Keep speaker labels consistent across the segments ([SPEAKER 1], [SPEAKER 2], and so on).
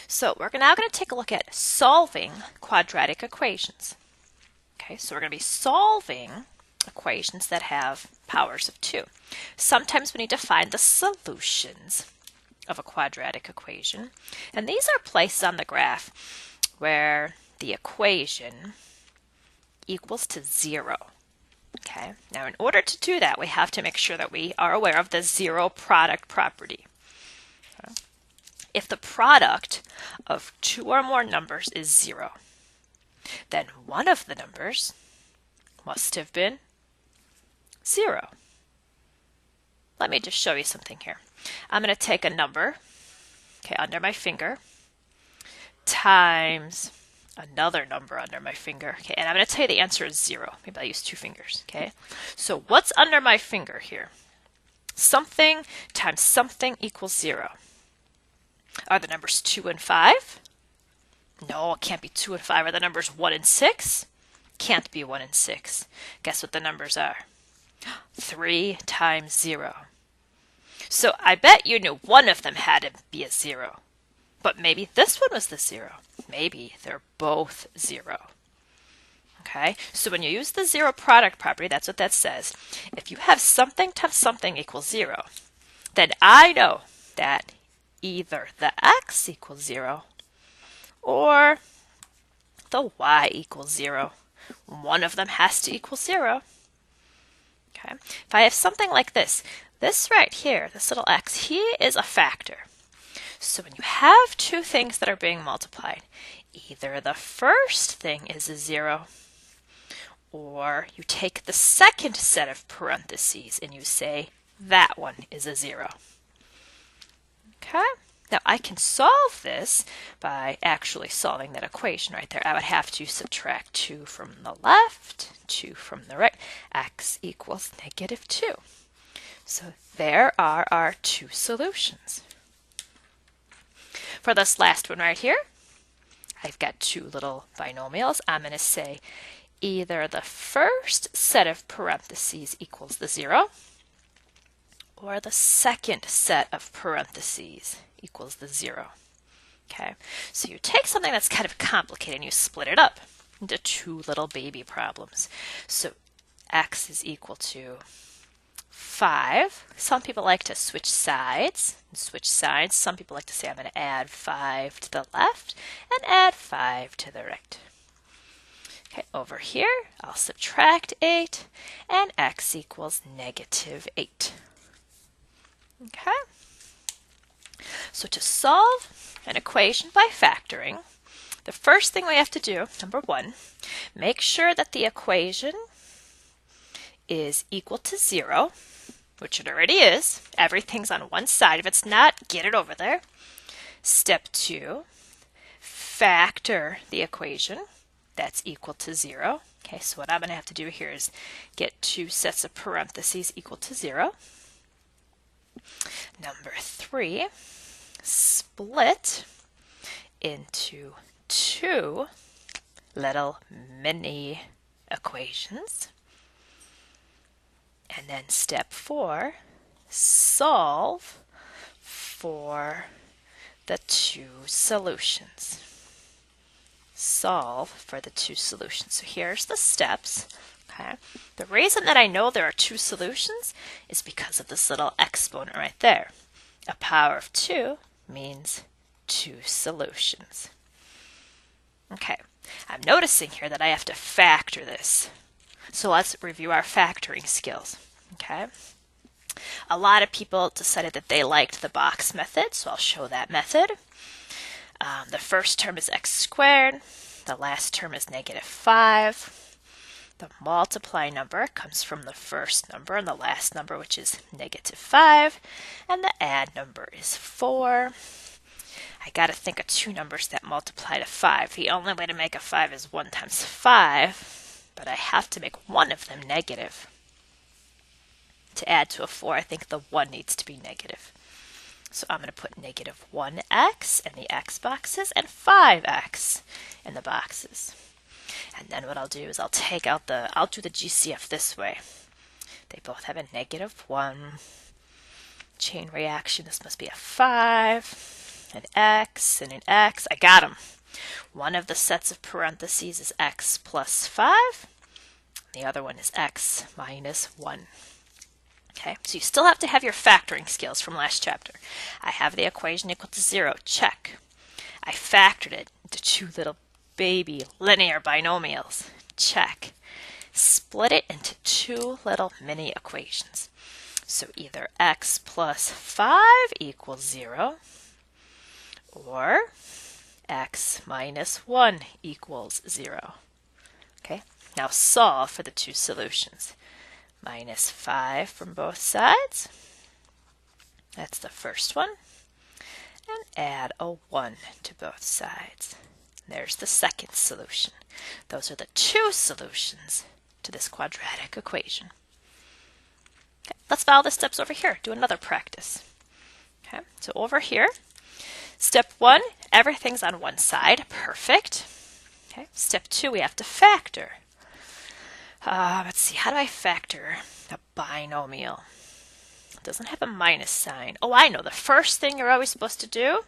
[SPEAKER 1] So we're now going to take a look at solving quadratic equations. Okay, so we're going to be solving equations that have powers of 2. Sometimes we need to find the solutions of a quadratic equation, and these are places on the graph where the equation equals to 0. Okay, now in order to do that, we have to make sure that we are aware of the zero product property. Okay. If the product of 2 or more numbers is 0, then one of the numbers must have been 0. Let me just show you something here. I'm going to take a number, okay, under my finger, times another number under my finger, okay, and I'm going to tell you the answer is 0. Maybe I'll use 2 fingers, okay? So what's under my finger here? Something times something equals 0. Are the numbers 2 and 5? No, it can't be 2 and 5. Are the numbers 1 and 6? Can't be 1 and 6. Guess what the numbers are? 3 times 0. So I bet you knew one of them had to be a 0. But maybe this one was the 0. Maybe they're both 0. Okay, so when you use the zero product property, that's what that says. If you have something times something equals 0, then I know that either the x equals 0 or the y equals 0. One of them has to equal 0. Okay, if I have something like this right here, this little x, he is a factor. So when you have two things that are being multiplied, either the first thing is a 0, or you take the second set of parentheses and you say that one is a 0. Okay? Now I can solve this by actually solving that equation right there. I would have to subtract 2 from the left, 2 from the right. X equals -2. So there are our two solutions. For this last one right here, I've got two little binomials. I'm going to say either the first set of parentheses equals the 0, or the second set of parentheses equals the 0. Okay, so you take something that's kind of complicated and you split it up into two little baby problems. So x is equal to 5. Some people like to switch sides. Some people like to say I'm going to add 5 to the left and add 5 to the right. Okay, over here I'll subtract 8 and x equals -8. Okay, so to solve an equation by factoring, the first thing we have to do, number 1, make sure that the equation is equal to 0, which it already is. Everything's on one side. If it's not, get it over there. Step 2, factor the equation. That's equal to 0. Okay, so what I'm going to have to do here is get two sets of parentheses equal to 0. Number 3, split into two little mini equations. And then step 4, solve for the two solutions. Solve for the two solutions. So here's the steps. Okay. The reason that I know there are two solutions is because of this little exponent right there. A power of 2 means two solutions. Okay, I'm noticing here that I have to factor this. So let's review our factoring skills. Okay. A lot of people decided that they liked the box method, so I'll show that method. The first term is x squared. The last term is -5. The multiply number comes from the first number and the last number, which is -5. And the add number is 4. I got to think of two numbers that multiply to 5. The only way to make a 5 is 1 times 5, but I have to make one of them negative. To add to a 4, I think the 1 needs to be negative. So I'm going to put -1x in the x boxes and 5x in the boxes. And then what I'll do is I'll do the GCF this way. They both have a -1. Chain reaction, this must be a 5. an x, and an x. I got them. One of the sets of parentheses is x plus 5. The other one is x minus 1. Okay, so you still have to have your factoring skills from last chapter. I have the equation equal to 0. Check. I factored it into two little baby linear binomials. Check. Split it into two little mini equations. So either x plus 5 equals 0 or x minus 1 equals 0. Okay, now solve for the two solutions. Minus 5 from both sides. That's the first one. And add a 1 to both sides. There's the second solution. Those are the two solutions to this quadratic equation. Okay, let's follow the steps over here. Do another practice. Okay, so over here, step 1, everything's on one side. Perfect. Okay, step 2, we have to factor. Let's see, how do I factor a binomial? It doesn't have a minus sign. Oh, I know. The first thing you're always supposed to do,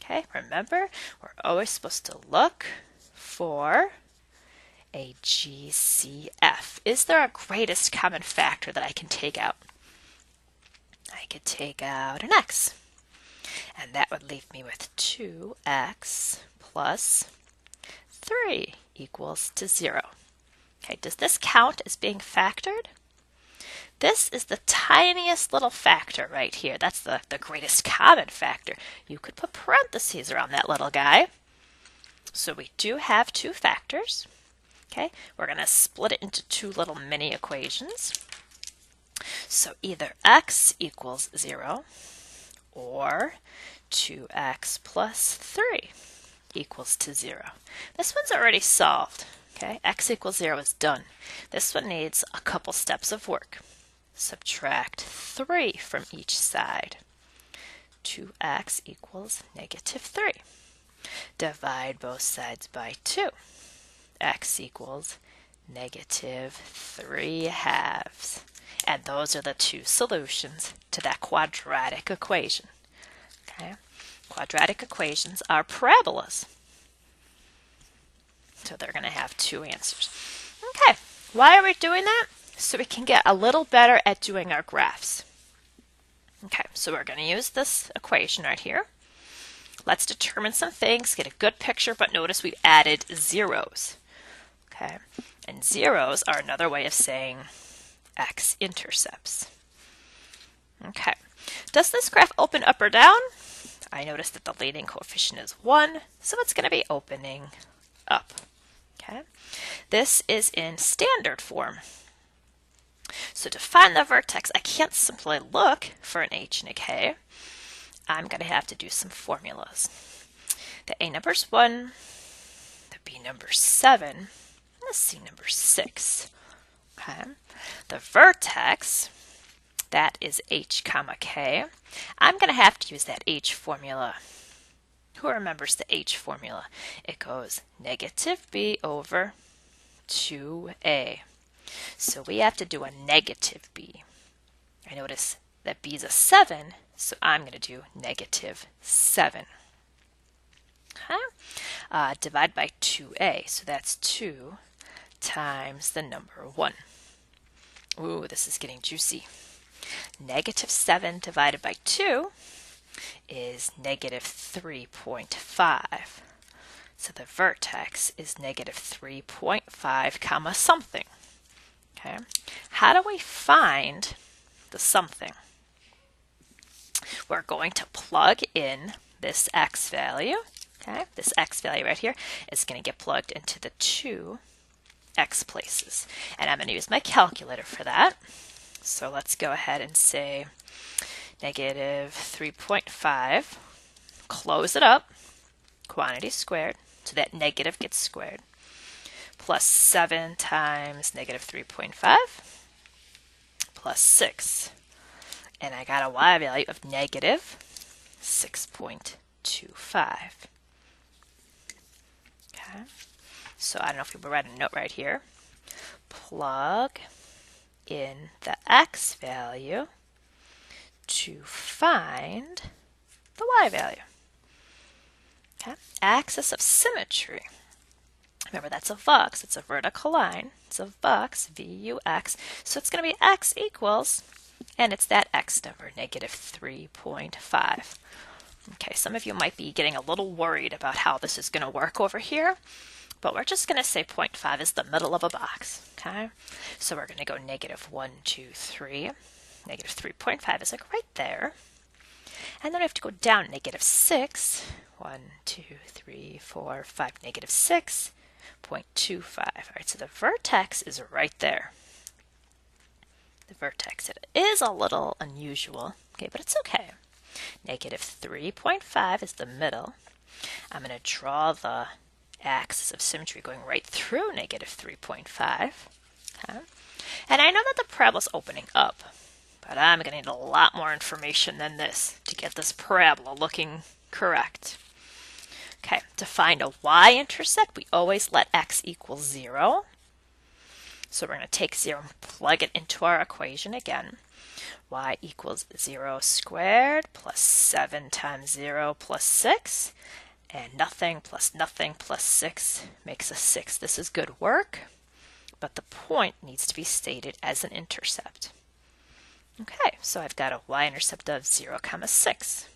[SPEAKER 1] okay, remember, we're always supposed to look for a GCF. Is there a greatest common factor that I can take out? I could take out an x. And that would leave me with 2x plus 3 equals to 0. Okay, does this count as being factored? This is the tiniest little factor right here. That's the greatest common factor. You could put parentheses around that little guy. So we do have two factors. Okay, we're going to split it into two little mini equations. So either x equals 0 or 2x plus 3 equals to 0. This one's already solved. Okay, x equals 0 is done. This one needs a couple steps of work. Subtract 3 from each side. 2x equals negative 3. Divide both sides by 2. X equals negative 3 halves. And those are the two solutions to that quadratic equation. Okay, quadratic equations are parabolas. So they're going to have two answers. Okay, why are we doing that? So we can get a little better at doing our graphs. Okay, so we're going to use this equation right here. Let's determine some things, get a good picture, but notice we've added zeros. Okay, and zeros are another way of saying x-intercepts. Okay, does this graph open up or down? I noticed that the leading coefficient is 1, so it's going to be opening up. Okay, this is in standard form. So to find the vertex, I can't simply look for an h and a k. I'm going to have to do some formulas. The a number's 1, the b number's 7, and the c number's 6. Okay, the vertex, that is h comma k. I'm going to have to use that h formula. Who remembers the h formula? It goes negative b over 2a. So we have to do a negative b. I notice that b is a 7, so I'm going to do negative 7. Okay. Divide by 2a, so that's 2 times the number 1. Ooh, this is getting juicy. Negative 7 divided by 2 is negative 3.5. So the vertex is negative 3.5 comma something. Okay, how do we find the something? We're going to plug in this x value. Okay, this x value right here is going to get plugged into the two x places. And I'm going to use my calculator for that. So let's go ahead and say negative 3.5, close it up, quantity squared, so that negative gets squared, plus 7 times negative 3.5, plus 6. And I got a y value of negative 6.25. Okay, so I don't know if you will write a note right here. Plug in the x value to find the y value. Okay, axis of symmetry. Remember, that's a vux. It's a vertical line. It's a vux, V-U-X. So it's going to be x equals, and it's that x number, negative 3.5. Okay, some of you might be getting a little worried about how this is going to work over here, but we're just going to say 0.5 is the middle of a box. Okay, so we're going to go negative 1, 2, 3. Negative 3.5 is like right there. And then we have to go down negative 6. 1, 2, 3, 4, 5, negative 6. 0.25. All right, so the vertex is right there. The vertex, it is a little unusual, okay, but it's okay. Negative 3.5 is the middle. I'm going to draw the axis of symmetry going right through negative 3.5. Okay. And I know that the parabola is opening up, but I'm going to need a lot more information than this to get this parabola looking correct. Okay, to find a y-intercept, we always let x equal 0. So we're going to take 0 and plug it into our equation again. Y equals 0 squared plus 7 times 0 plus 6. And nothing plus 6 makes a 6. This is good work, but the point needs to be stated as an intercept. Okay, so I've got a y-intercept of 0, 6.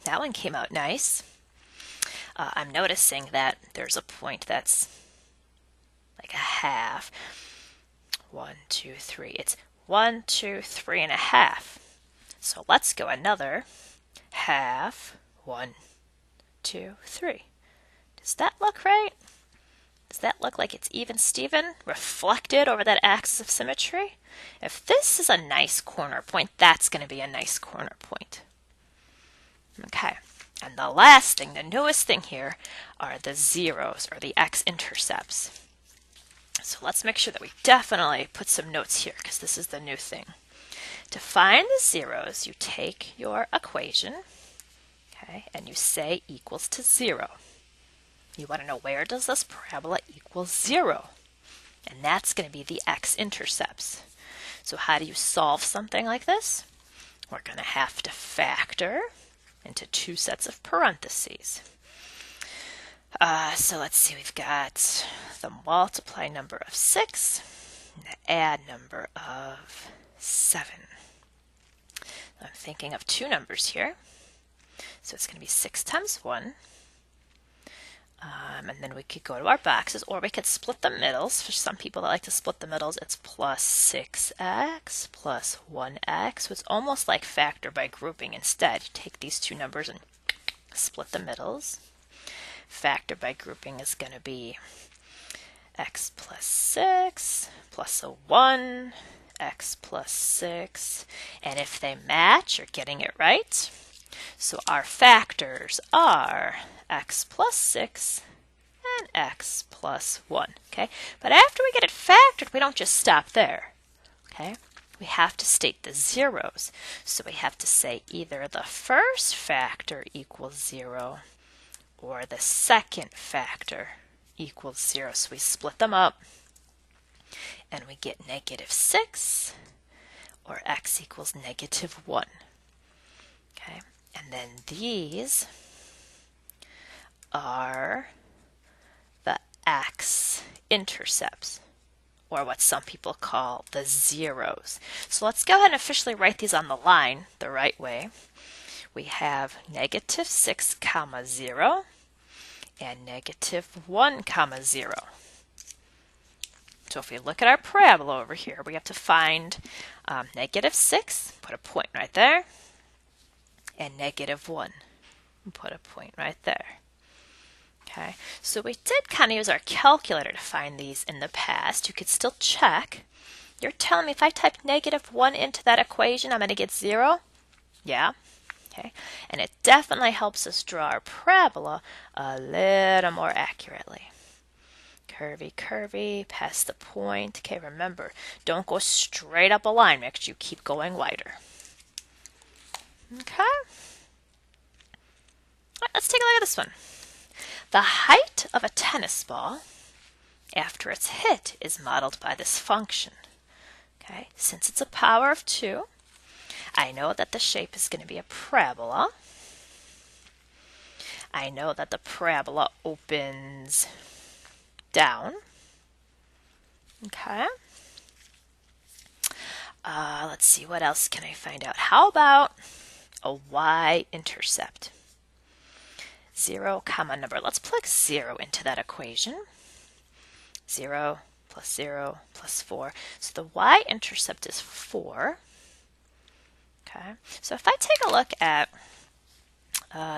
[SPEAKER 1] That one came out nice. I'm noticing that there's a point that's like a half. 1, 2, 3. It's 1, 2, 3 and a half. So let's go another half. 1, 2, 3. Does that look right? Does that look like it's even Steven reflected over that axis of symmetry? If this is a nice corner point, that's going to be a nice corner point. Okay. And the last thing, the newest thing here, are the zeros, or the x-intercepts. So let's make sure that we definitely put some notes here, because this is the new thing. To find the zeros, you take your equation, okay, and you say equals to 0. You want to know, where does this parabola equal 0? And that's going to be the x-intercepts. So how do you solve something like this? We're going to have to factor into 2 sets of parentheses. So let's see, we've got the multiply number of 6 and the add number of 7. I'm thinking of 2 numbers here. So it's going to be 6 times 1. And then we could go to our boxes, or we could split the middles. For some people that like to split the middles, it's plus 6x plus 1x. So it's almost like factor by grouping. Instead, you take these 2 numbers and split the middles. Factor by grouping is going to be x plus 6 plus a 1, x plus 6. And if they match, you're getting it right. So our factors are x plus 6 and x plus 1. Okay, but after we get it factored, we don't just stop there. Okay, we have to state the zeros. So we have to say either the first factor equals 0 or the second factor equals 0. So we split them up and we get negative 6 or x equals negative 1. Okay, and then these are the x-intercepts, or what some people call the zeros. So let's go ahead and officially write these on the line the right way. We have negative 6, 0 and negative 1, 0. So if we look at our parabola over here, we have to find negative 6, put a point right there, and negative 1, and put a point right there. Okay, so we did kind of use our calculator to find these in the past. You could still check. You're telling me if I type negative 1 into that equation, I'm going to get 0? Yeah. Okay, and it definitely helps us draw our parabola a little more accurately. Curvy, curvy, past the point. Okay, remember, don't go straight up a line. Make sure you keep going wider. Okay. All right, let's take a look at this one. The height of a tennis ball after it's hit is modeled by this function. Okay, since it's a power of 2, I know that the shape is going to be a parabola. I know that the parabola opens down. Okay. Let's see, what else can I find out? How about a y-intercept? 0, comma number. Let's plug 0 into that equation. 0 plus 0 plus 4. So the y-intercept is 4. Okay, so if I take a look at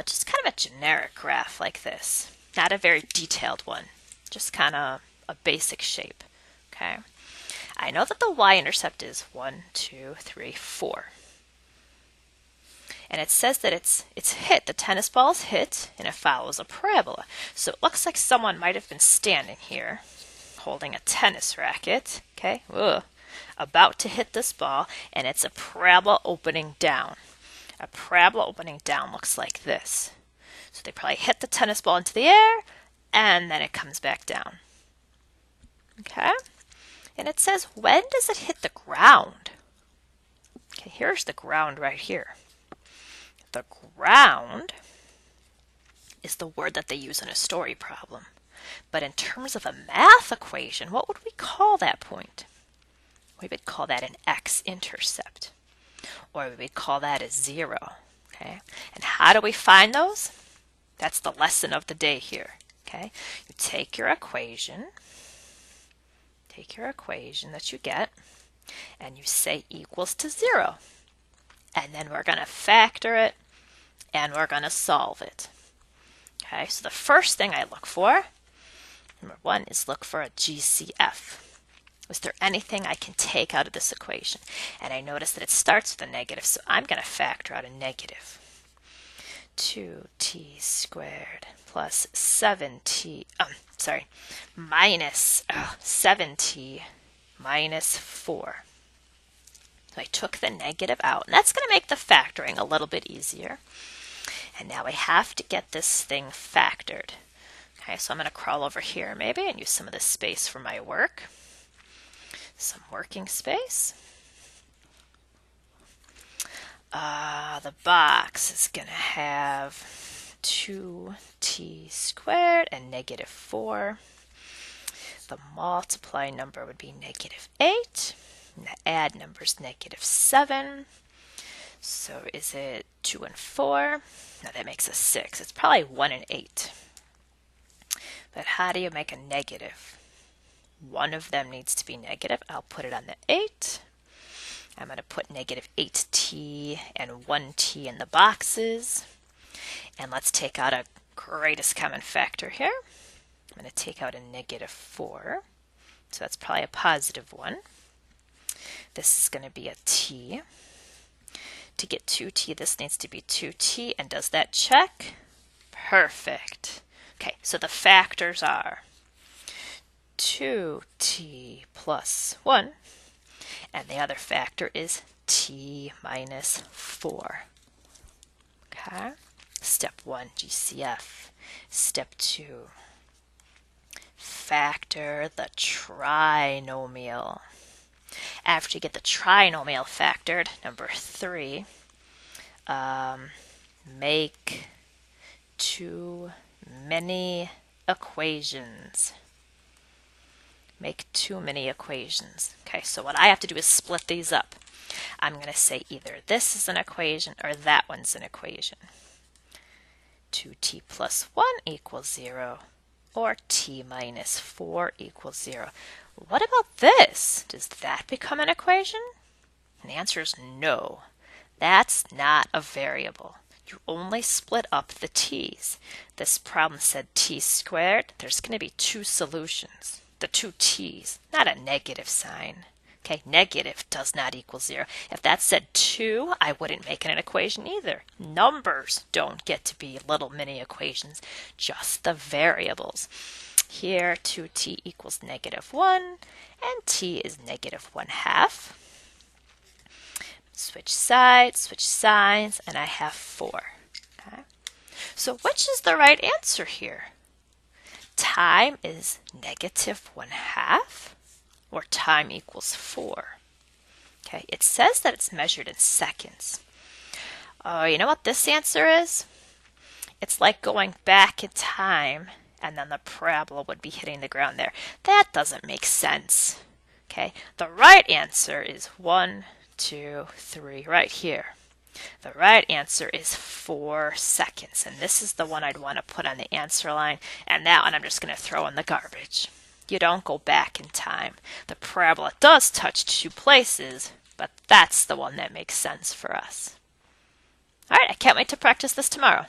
[SPEAKER 1] just kind of a generic graph like this, not a very detailed one, just kind of a basic shape. Okay, I know that the y-intercept is 1, 2, 3, 4. And it says that it's hit, the tennis ball is hit, and it follows a parabola. So it looks like someone might have been standing here holding a tennis racket, okay, about to hit this ball, and it's a parabola opening down. A parabola opening down looks like this. So they probably hit the tennis ball into the air, and then it comes back down. Okay, and it says, when does it hit the ground? Okay, here's the ground right here. The ground is the word that they use in a story problem. But in terms of a math equation, what would we call that point? We would call that an x-intercept. Or we would call that a 0. Okay? And how do we find those? That's the lesson of the day here. Okay? You take your equation that you get, and you say equals to 0. And then we're going to factor it, and we're going to solve it. Okay, so the first thing I look for, number 1, is look for a GCF. Is there anything I can take out of this equation? And I notice that it starts with a negative, so I'm going to factor out a negative. 2t squared plus 7t, minus 7t minus 4. So I took the negative out, and that's going to make the factoring a little bit easier. And now I have to get this thing factored. Okay, so I'm going to crawl over here maybe and use some of this space for my work. Some working space. The box is going to have 2t squared and negative 4. The multiply number would be negative 8. And the add number is negative 7. So is it 2 and 4? No, that makes a 6. It's probably 1 and 8. But how do you make a negative? One of them needs to be negative. I'll put it on the 8. I'm going to put negative 8t and 1t in the boxes. And let's take out a greatest common factor here. I'm going to take out a negative 4. So that's probably a positive 1. This is going to be a t. To get 2t, this needs to be 2t. And does that check? Perfect. Okay, so the factors are 2t plus 1. And the other factor is t minus 4. Okay. Step 1, GCF. Step 2, factor the trinomial. After you get the trinomial factored, number 3, make too many equations. Make too many equations. Okay, so what I have to do is split these up. I'm going to say either this is an equation or that one's an equation. 2t plus 1 equals 0, or t minus 4 equals 0. What about this? Does that become an equation? And the answer is no. That's not a variable. You only split up the t's. This problem said t squared. There's going to be 2 solutions. The 2 t's, not a negative sign. Okay, negative does not equal 0. If that said 2, I wouldn't make it an equation either. Numbers don't get to be little mini equations, just the variables. Here, 2t equals negative 1, and t is negative 1/2. Switch sides, switch signs, and I have 4. Okay. So which is the right answer here? Time is negative 1/2, or time equals 4. Okay, it says that it's measured in seconds. Oh, you know what this answer is? It's like going back in time and then the parabola would be hitting the ground there. That doesn't make sense. Okay, the right answer is 1, 2, 3 right here. The right answer is 4 seconds, and this is the one I'd want to put on the answer line, and that one I'm just going to throw in the garbage. You don't go back in time. The parabola does touch 2 places, but that's the one that makes sense for us. All right, I can't wait to practice this tomorrow.